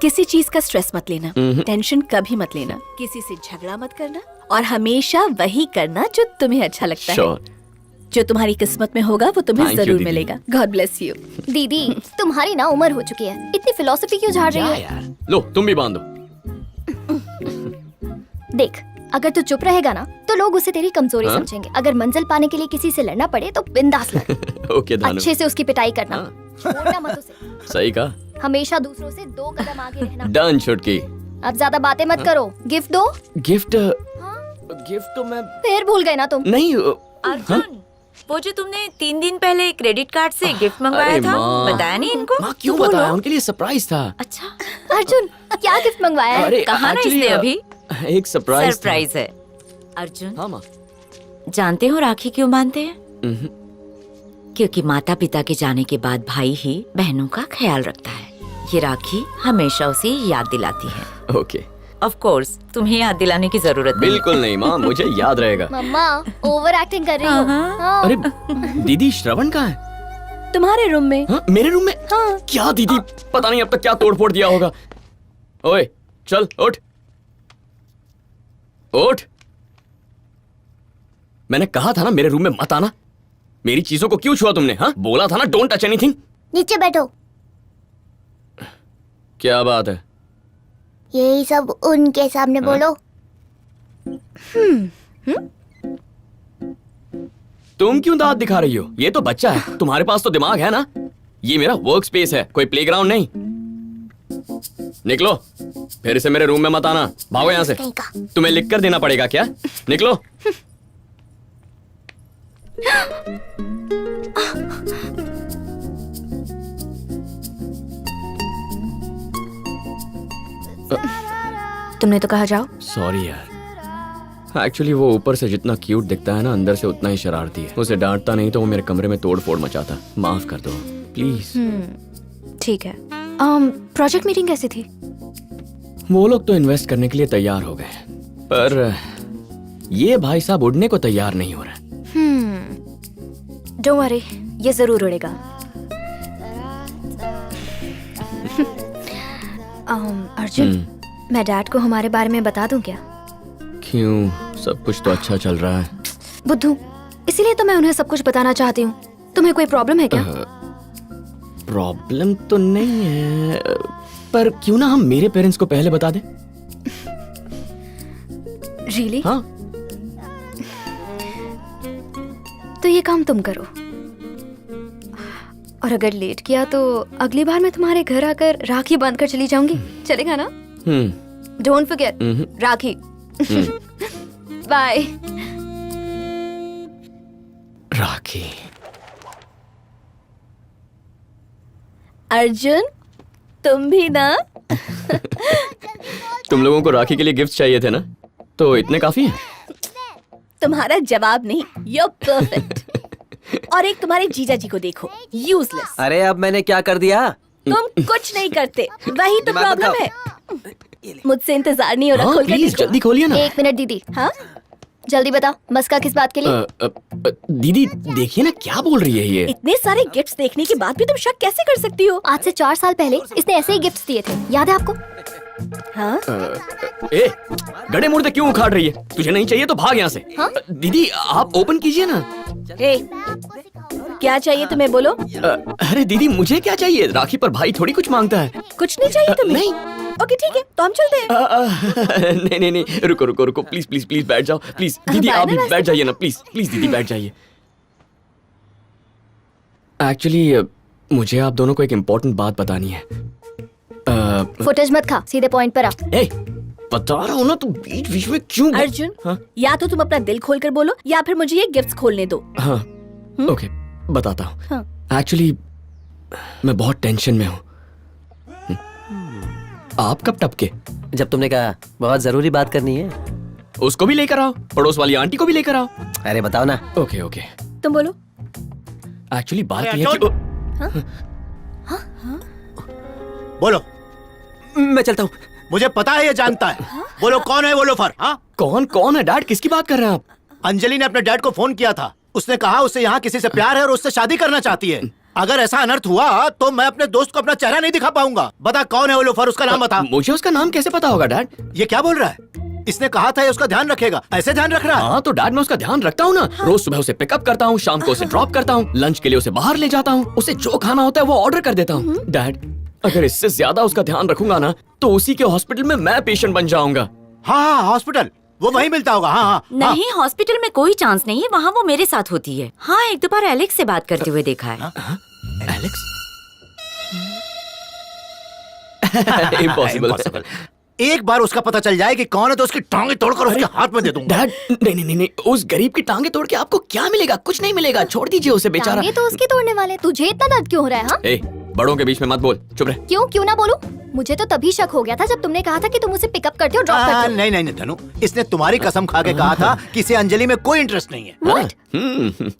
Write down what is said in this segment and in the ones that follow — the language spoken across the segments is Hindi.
किसी चीज का स्ट्रेस मत लेना, टेंशन कभी मत लेना, किसी से झगड़ा मत करना और हमेशा वही करना जो तुम्हें अच्छा लगता है। जो तुम्हारी किस्मत में होगा वो तुम्हें जरूर मिलेगा। God bless you. दीदी तुम्हारी ना उम्र हो चुकी है, इतनी फिलोसफी क्यों झाड़ रही है? लो तुम भी बांधो। देख अगर तू चुप रहेगा ना तो लोग उसे तेरी कमजोरी समझेंगे। अगर मंजिल पाने के लिए किसी से लड़ना पड़े तो बिंदास लड़। ओके दानू। अच्छे से उसकी पिटाई करना, छोड़ना मत उसे। सही कहा। हमेशा दूसरों से 2 कदम आगे रहना। डन छुटकी। अब ज्यादा बातें मत करो। गिफ्ट दो। गिफ्ट गिफ्ट तो मैं फिर भूल गए ना तुम। नहीं। अर्जुन, वो जो तुमने 3 दिन पहले क्रेडिट कार्ड से गिफ्ट मंगवाया था, बताया नहीं इनको? माँ क्यों बताया? उनके लिए सरप्राइज था। अच्छा, अर्जुन क्या गिफ्ट मंगवाया है? अरे कहा ना actually, इसने अभी? एक सरप्राइज है। अर्जुन, हाँ माँ। जानते हो राखी क्यों बांधते हैं? क्योंकि माता पिता के जाने के बाद भाई ही बहनों का ख्याल रखता है। ये राखी हमेशा उसे याद दिलाती है। ओके। ऑफ कोर्स तुम्हें याद दिलाने की जरूरत नहीं। बिल्कुल नहीं माँ, मुझे याद रहेगा। मम्मा ओवर एक्टिंग कर रही हो। हाँ। अरे दीदी श्रवण कहाँ है? तुम्हारे रूम में। हाँ, मेरे रूम में? हाँ। क्या दीदी, पता नहीं अब तक क्या तोड़-फोड़ दिया होगा। ओए चल उठ उठ। मैंने कहा था ना मेरे रूम में मत आना। मेरी चीजों को क्यों छुआ तुमने? हाँ बोला था ना डोंट टच एनीथिंग। नीचे बैठो। क्या बात है? यही सब उनके सामने बोलो। तुम क्यों दांत दिखा रही हो? ये तो बच्चा है, तुम्हारे पास तो दिमाग है ना। ये मेरा वर्क स्पेस है, कोई प्लेग्राउंड नहीं। निकलो, फिर से मेरे रूम में मत आना। भागो यहाँ से। तुम्हें लिख कर देना पड़ेगा क्या? निकलो। तुमने तो कहा जाओ। सॉरी यार, एक्चुअली वो ऊपर से जितना क्यूट दिखता है ना, अंदर से उतना ही शरारती है। उसे डांटता नहीं तो वो मेरे कमरे में तोड़ फोड़ मचाता। माफ कर दो प्लीज। ठीक है। प्रोजेक्ट मीटिंग कैसी थी? वो लोग तो इन्वेस्ट करने के लिए तैयार हो गए, पर ये भाई साहब उड़ने को तैयार नहीं हो रहे। डोंट वरी, ये जरूर उड़ेगा। अर्जुन, मैं डैड को हमारे बारे में बता दूं क्या? क्यों? सब कुछ तो अच्छा चल रहा है। बुद्धू, इसीलिए तो मैं उन्हें सब कुछ बताना चाहती हूँ। तुम्हें कोई प्रॉब्लम है क्या? प्रॉब्लम तो नहीं है, पर क्यों ना हम मेरे पेरेंट्स को पहले बता दें। रियली? हाँ। तो ये काम तुम करो, और अगर लेट किया तो अगली बार मैं तुम्हारे घर आकर राखी बांध कर चली जाऊंगी। चलेगा ना? Don't forget rakhi. बाय। राखी। अर्जुन, तुम भी ना? तुम लोगों को राखी के लिए गिफ्ट चाहिए थे ना, तो इतने काफी हैं। तुम्हारा जवाब नहीं, you're perfect। और एक तुम्हारे जीजा जी को देखो, यूजलेस। अरे अब मैंने क्या कर दिया? तुम कुछ नहीं करते, वही तो प्रॉब्लम है। मुझसे इंतजार नहीं हो रहा। हाँ, खोल कर प्लीज देखो। जल्दी खोलिए ना। 1 मिनट दीदी। हाँ? जल्दी बता, मस्का किस बात के लिए? दीदी देखिए ना क्या बोल रही है ये। इतने सारे गिफ्ट्स देखने के बाद भी तुम शक कैसे कर सकती हो? आज से 4 साल पहले इसने ऐसे ही गिफ्ट्स दिए थे, याद है आपको? हाँ? ए, गड़े मुर्दे क्यों उखाड़ रही है? तुझे नहीं चाहिए तो भाग यहाँ से। हाँ? दीदी आप ओपन कीजिए ना। ए, क्या चाहिए तुम्हें, बोलो। अरे दीदी मुझे क्या चाहिए? राखी पर भाई थोड़ी कुछ मांगता है। कुछ नहीं चाहिए तुम्हें? नहीं। ओके ठीक है, तो हम चलते हैं। नहीं नहीं नहीं, रुको रुको रुको, प्लीज प्लीज प्लीज बैठ जाओ प्लीज। दीदी आप भी बैठ जाइए ना, प्लीज प्लीज दीदी बैठ जाइए। एक्चुअली मुझे आप दोनों को एक इम्पोर्टेंट बात बतानी है। फुटेज मत खा, सीधे पॉइंट पर आ। ए, बता रहा हूँ ना, तू बीच बीच में क्यों? अर्जुन, हाँ? या तो तुम अपना दिल खोल कर बोलो या फिर मुझे ये गिफ्ट्स खोलने दो। हाँ ओके, बताता हूँ। हाँ। एक्चुअली मैं बहुत टेंशन में हूँ। आप कब टपके? जब तुमने कहा बहुत जरूरी बात करनी है। उसको भी लेकर आओ, पड़ोस वाली आंटी को भी लेकर आओ। अरे बताओ ना। Okay okay. तुम बोलो। एक्चुअली बात ये है कि बोलो। मैं चलता हूँ। मुझे पता है, ये जानता है। बोलो कौन है वो लोफर? हाँ? कौन कौन है? डैड किसकी बात कर रहे हैं आप? अंजलि ने अपने डैड को फोन किया था। उसने कहा उसे यहाँ किसी से प्यार है और उससे शादी करना चाहती है। अगर ऐसा अनर्थ हुआ तो मैं अपने दोस्त को अपना चेहरा नहीं दिखा पाऊंगा। बता कौन है वो लोफर, उसका नाम बता। मुझे उसका नाम कैसे पता होगा डैड? ये क्या बोल रहा है? इसने कहा था ये उसका ध्यान रखेगा, ऐसे ध्यान रख रहा है? हाँ तो डैड मैं उसका ध्यान रखता हूँ ना। रोज सुबह उसे पिकअप करता हूँ, शाम को उसे ड्रॉप करता हूँ, लंच के लिए उसे बाहर ले जाता हूँ, उसे जो खाना होता है वो ऑर्डर कर देता हूँ। डैड अगर इससे ज्यादा उसका ध्यान रखूंगा ना तो उसी के हॉस्पिटल में मैं पेशेंट बन जाऊंगा। हाँ हॉस्पिटल वो वहीं मिलता होगा। हाँ हाँ नहीं, हॉस्पिटल में कोई चांस नहीं है, वहाँ वो मेरे साथ होती है। हाँ, एक दो बार एलेक्स से बात करते हुए देखा है। एलेक्स? इम्पॉसिबल। एक बार उसका पता चल जाए कि कौन है तो उसकी टांगे तोड़कर उसके हाथ में दे दूंगा। डैड नहीं, उस गरीब की टांगे तोड़ के आपको क्या मिलेगा? कुछ नहीं मिलेगा, छोड़ दीजिए उसे बेचारा। टांगे तो उसकी तोड़ने वाले, तुझे इतना दर्द क्यों हो रहा है? हाँ ए, बड़ों के बीच में मत बोल, चुप रह। क्यों ना बोलूं? मुझे तो तभी शक हो गया था जब तुमने कहा था कि तुम उसे पिकअप करते हो, ड्रॉप करते हो। नहीं धनु, इसने तुम्हारी कसम खा के कहा था कि इसे अंजलि में कोई इंटरेस्ट नहीं है। What?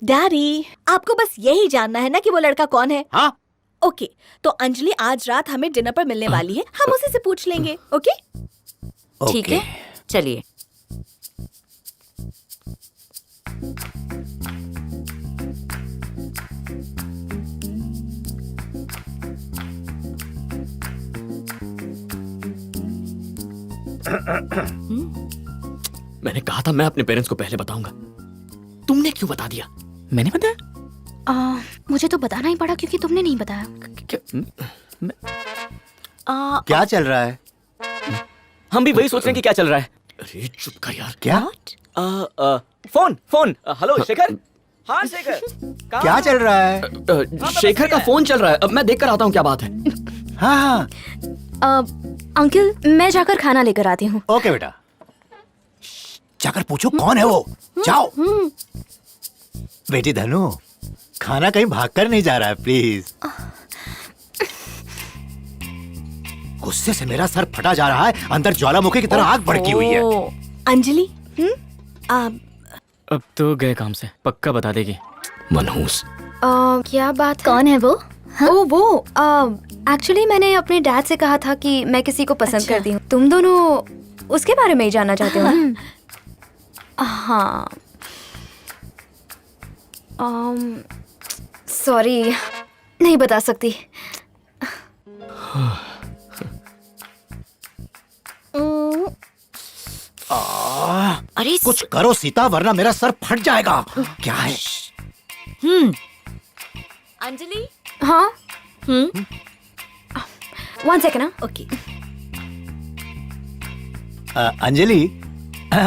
डैडी आपको बस यही जानना है ना कि वो लड़का कौन है? हाँ ओके तो अंजलि आज रात हमें डिनर पर मिलने वाली है, हम उसी से पूछ लेंगे। ओके ठीक है, चलिए। मैंने कहा था मैं अपने पेरेंट्स को पहले बताऊंगा, तुमने क्यों बता दिया? मैंने बताया? मुझे तो बताना ही पड़ा क्योंकि तुमने नहीं बताया। क्या चल रहा है? हम भी वही सोच रहे हैं कि क्या चल रहा है। अरे चुप कर यार। क्या फोन हेलो शेखर। हाँ शेखर, क्या चल रहा है? शेखर का फोन चल रहा है, अब मैं देख कर आता हूँ क्या बात है। हाँ अंकल मैं जाकर खाना लेकर आती हूँ। ओके बेटा, जाकर पूछो कौन है वो। जाओ बेटी धनु, खाना कहीं भागकर नहीं जा रहा है प्लीज। गुस्से से मेरा सर फटा जा रहा है, अंदर ज्वालामुखी की तरह आग भड़की हुई है। अंजलि अब तो गए काम से, पक्का बता देगी। मनहूस। क्या बात है? कौन है वो? वो एक्चुअली मैंने अपने डैड से कहा था कि मैं किसी को पसंद करती हूँ। तुम दोनों उसके बारे में ही जानना चाहते हो? हाँ सॉरी नहीं बता सकती। अरे कुछ करो सीता वरना मेरा सर फट जाएगा। क्या है? अंजलि। हाँ 1 सेकेंड ना। ओके अंजलि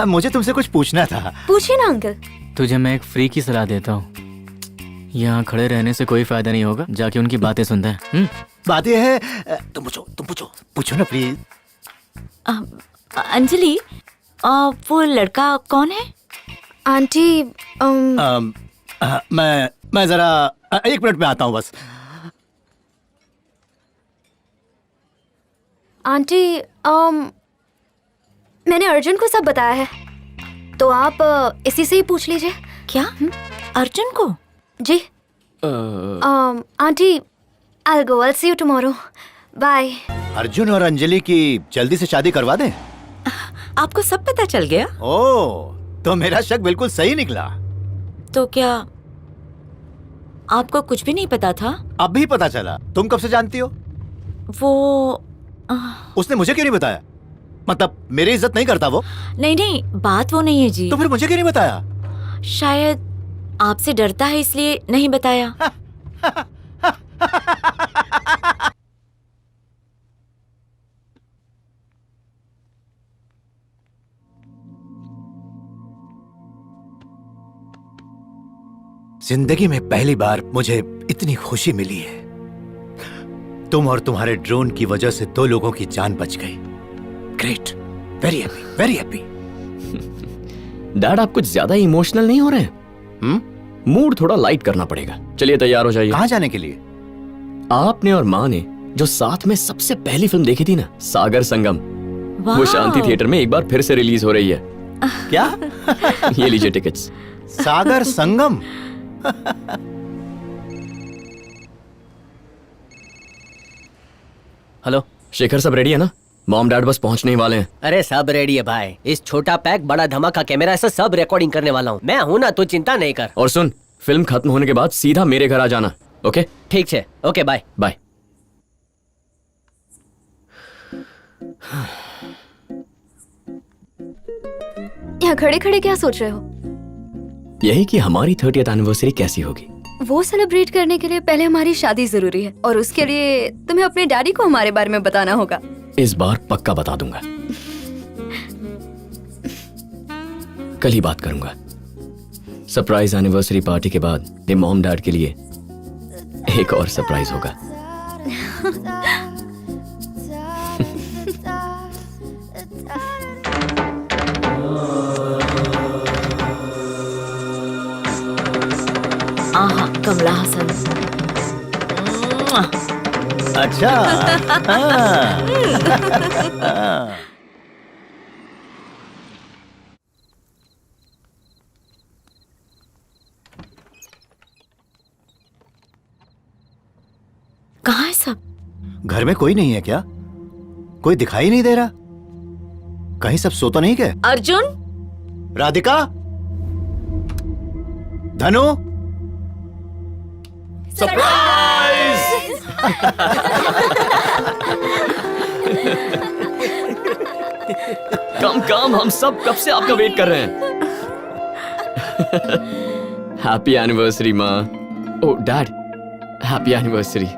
मुझे तुमसे कुछ पूछना था। पूछिए ना अंकल। तुझे मैं एक फ्री की सलाह देता हूँ, यहाँ खड़े रहने से कोई फायदा नहीं होगा, जाके उनकी बातें सुनता है। बात यह है, तुम पूछो ना प्लीज। अंजलि, वो लड़का कौन है? आंटी मैं जरा 1 मिनट में आता हूँ बस। आंटी मैंने अर्जुन को सब बताया है, तो आप इसी से ही पूछ लीजिए। क्या? अर्जुन को? जी aunty I'll go, I'll see you tomorrow. Bye. Arjun और अंजलि की जल्दी से शादी करवा दें? आपको सब पता चल गया? ओह, तो मेरा शक बिल्कुल सही निकला। तो क्या आपको कुछ भी नहीं पता था? अब भी पता चला। तुम कब से जानती हो? वो उसने मुझे क्यों नहीं बताया? मतलब मेरी इज्जत नहीं करता वो? नहीं, बात वो नहीं है जी। तो फिर मुझे क्यों नहीं बताया? शायद आपसे डरता है इसलिए नहीं बताया। जिंदगी में पहली बार मुझे इतनी खुशी मिली है। तुम और तुम्हारे ड्रोन की वजह से 2 लोगों की जान बच गई। Great, very happy, very happy. Dad आप कुछ ज्यादा इमोशनल नहीं हो रहे हैं? मूड थोड़ा लाइट करना पड़ेगा। चलिए तैयार हो जाइए। कहाँ जाने के लिए? आपने और माँ ने जो साथ में सबसे पहली फिल्म देखी थी ना, सागर संगम, वो वाह। शांति थिएटर में एक बार फिर से रिलीज हो रही है। क्या? ये लीजिए टिकट्स। सागर संगम? हेलो शेखर सब रेडी है ना? मॉम डैड बस पहुंचने ही वाले हैं। अरे सब रेडी है भाई। इस छोटा पैक बड़ा धमाका कैमरा ऐसा सब रिकॉर्डिंग करने वाला हूँ मैं हूँ ना, तू चिंता नहीं कर। और सुन, फिल्म खत्म होने के बाद सीधा मेरे घर आ जाना। ओके ठीक है, ओके बाय। बाय। यहाँ खड़े खड़े क्या सोच रहे हो? यही कि हमारी 30th एनिवर्सरी कैसी होगी। वो सेलिब्रेट करने के लिए पहले हमारी शादी जरूरी है, और उसके लिए तुम्हें अपने डैडी को हमारे बारे में बताना होगा। इस बार पक्का बता दूंगा। कल ही बात करूंगा। सरप्राइज एनिवर्सरी पार्टी के बाद मॉम डैड के लिए एक और सरप्राइज होगा। आहा कमला हसन। अच्छा कहाँ है सब? घर में कोई नहीं है क्या? कोई दिखाई नहीं दे रहा? कहीं सब सो तो नहीं गए? अर्जुन, राधिका, धनु, कम कम, हम सब कब से आपका वेट कर रहे हैं। हैप्पी एनिवर्सरी माँ। ओ डैड, हैप्पी एनिवर्सरी।